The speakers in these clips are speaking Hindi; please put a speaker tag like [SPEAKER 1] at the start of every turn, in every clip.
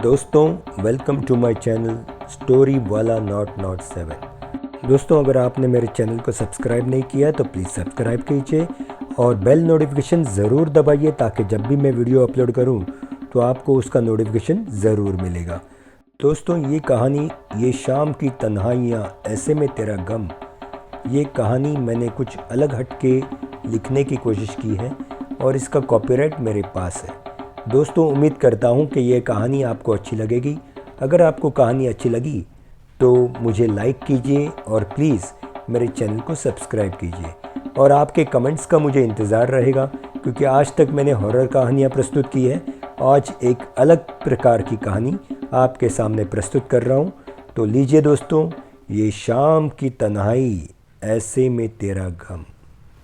[SPEAKER 1] दोस्तों welcome to my channel story वाला नॉट 7। दोस्तों अगर आपने मेरे चैनल को सब्सक्राइब नहीं किया तो प्लीज़ सब्सक्राइब कीजिए और बेल नोटिफिकेशन ज़रूर दबाइए ताकि जब भी मैं वीडियो अपलोड करूं तो आपको उसका नोटिफिकेशन ज़रूर मिलेगा। दोस्तों ये कहानी ये शाम की तन्हाइयाँ ऐसे में तेरा गम, ये कहानी मैंने कुछ अलग हट के लिखने की कोशिश की है और इसका कॉपीराइट मेरे पास है। दोस्तों उम्मीद करता हूँ कि ये कहानी आपको अच्छी लगेगी। अगर आपको कहानी अच्छी लगी तो मुझे लाइक कीजिए और प्लीज़ मेरे चैनल को सब्सक्राइब कीजिए और आपके कमेंट्स का मुझे इंतज़ार रहेगा क्योंकि आज तक मैंने हॉरर कहानियाँ प्रस्तुत की है। आज एक अलग प्रकार की कहानी आपके सामने प्रस्तुत कर रहा हूँ। तो लीजिए दोस्तों, ये शाम की तन्हाई ऐसे में तेरा गम।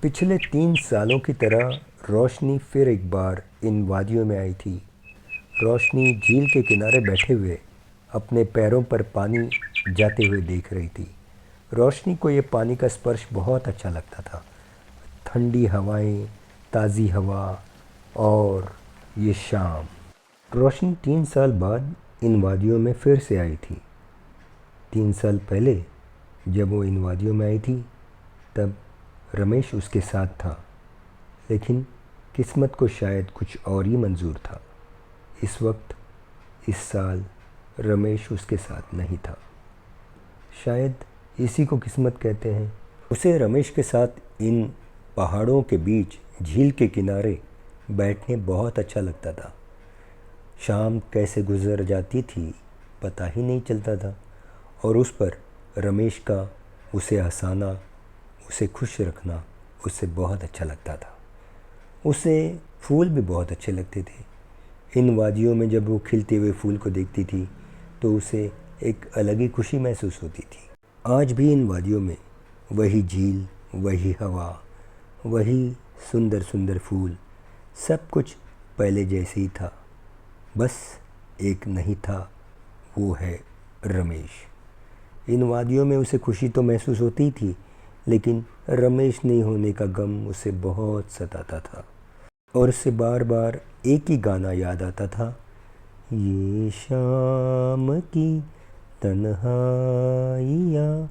[SPEAKER 1] पिछले 3 सालों की तरह रोशनी फिर एक बार इन वादियों में आई थी। रोशनी झील के किनारे बैठे हुए अपने पैरों पर पानी जाते हुए देख रही थी। रोशनी को ये पानी का स्पर्श बहुत अच्छा लगता था। ठंडी हवाएं, ताज़ी हवा और ये शाम। रोशनी 3 साल बाद इन वादियों में फिर से आई थी। 3 साल पहले जब वो इन वादियों में आई थी तब रमेश उसके साथ था, लेकिन किस्मत को शायद कुछ और ही मंजूर था। इस वक्त इस साल रमेश उसके साथ नहीं था। शायद इसी को किस्मत कहते हैं। उसे रमेश के साथ इन पहाड़ों के बीच झील के किनारे बैठने बहुत अच्छा लगता था। शाम कैसे गुजर जाती थी पता ही नहीं चलता था और उस पर रमेश का उसे हंसाना, उसे खुश रखना उसे बहुत अच्छा लगता था। उसे फूल भी बहुत अच्छे लगते थे। इन वादियों में जब वो खिलते हुए फूल को देखती थी तो उसे एक अलग ही खुशी महसूस होती थी। आज भी इन वादियों में वही झील, वही हवा, वही सुंदर सुंदर फूल, सब कुछ पहले जैसे ही था। बस एक नहीं था, वो है रमेश। इन वादियों में उसे खुशी तो महसूस होती थी, लेकिन रमेश नहीं होने का गम उसे बहुत सताता था और उसे बार बार एक ही गाना याद आता था, ये शाम की तन्हाइयाँ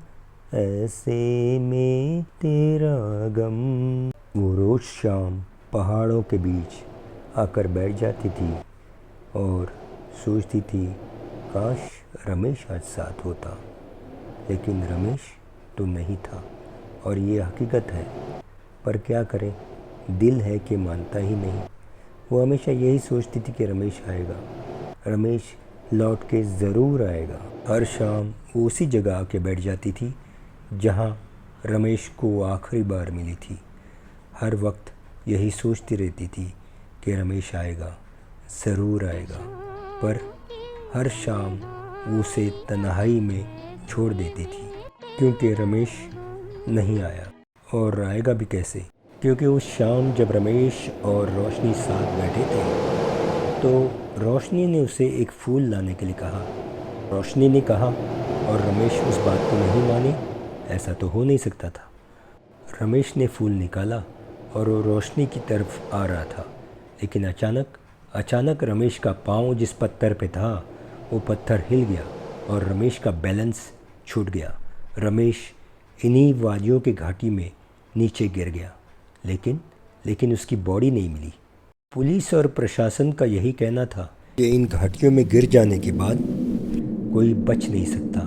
[SPEAKER 1] ऐसे में तेरा गम। वो रोज़ शाम पहाड़ों के बीच आकर बैठ जाती थी और सोचती थी काश रमेश आज साथ होता, लेकिन रमेश तो नहीं था और ये हकीकत है। पर क्या करें, दिल है कि मानता ही नहीं। वो हमेशा यही सोचती थी कि रमेश आएगा, रमेश लौट के ज़रूर आएगा। हर शाम वो उसी जगह आके बैठ जाती थी जहाँ रमेश को आखिरी बार मिली थी। हर वक्त यही सोचती रहती थी कि रमेश आएगा, ज़रूर आएगा। पर हर शाम वो उसे तन्हाई में छोड़ देती थी क्योंकि रमेश नहीं आया। और आएगा भी कैसे, क्योंकि उस शाम जब रमेश और रोशनी साथ बैठे थे तो रोशनी ने उसे एक फूल लाने के लिए कहा। रोशनी ने कहा और रमेश उस बात को नहीं मानी। ऐसा तो हो नहीं सकता था। रमेश ने फूल निकाला और वो रोशनी की तरफ आ रहा था, लेकिन अचानक रमेश का पाँव जिस पत्थर पे था वो पत्थर हिल गया और रमेश का बैलेंस छूट गया। रमेश इन्हीं वादियों की घाटी में नीचे गिर गया, लेकिन उसकी बॉडी नहीं मिली। पुलिस और प्रशासन का यही कहना था कि इन घाटियों में गिर जाने के बाद कोई बच नहीं सकता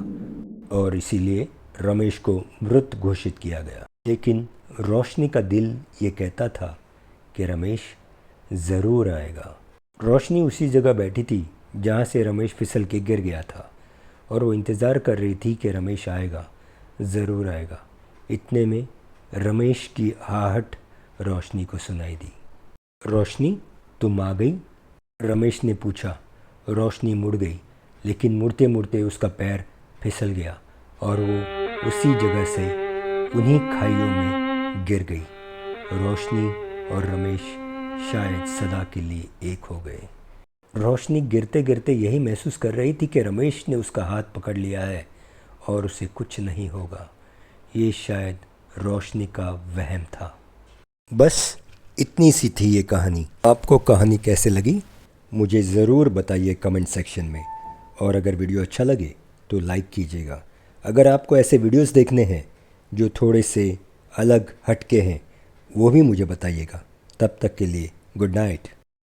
[SPEAKER 1] और इसीलिए रमेश को मृत घोषित किया गया। लेकिन रोशनी का दिल ये कहता था कि रमेश ज़रूर आएगा। रोशनी उसी जगह बैठी थी जहाँ से रमेश फिसल के गिर गया था और वो इंतज़ार कर रही थी कि रमेश आएगा, ज़रूर आएगा। इतने में रमेश की आहट रोशनी को सुनाई दी। रोशनी, तुम आ गई? रमेश ने पूछा। रोशनी मुड़ गई, लेकिन मुड़ते मुड़ते उसका पैर फिसल गया और वो उसी जगह से उन्हीं खाइयों में गिर गई। रोशनी और रमेश शायद सदा के लिए एक हो गए। रोशनी गिरते गिरते यही महसूस कर रही थी कि रमेश ने उसका हाथ पकड़ लिया है और उसे कुछ नहीं होगा। ये शायद रोशनी का वहम था। बस इतनी सी थी ये कहानी। आपको कहानी कैसे लगी मुझे ज़रूर बताइए कमेंट सेक्शन में। और अगर वीडियो अच्छा लगे तो लाइक कीजिएगा। अगर आपको ऐसे वीडियोस देखने हैं जो थोड़े से अलग हटके हैं, वो भी मुझे बताइएगा। तब तक के लिए गुड नाइट।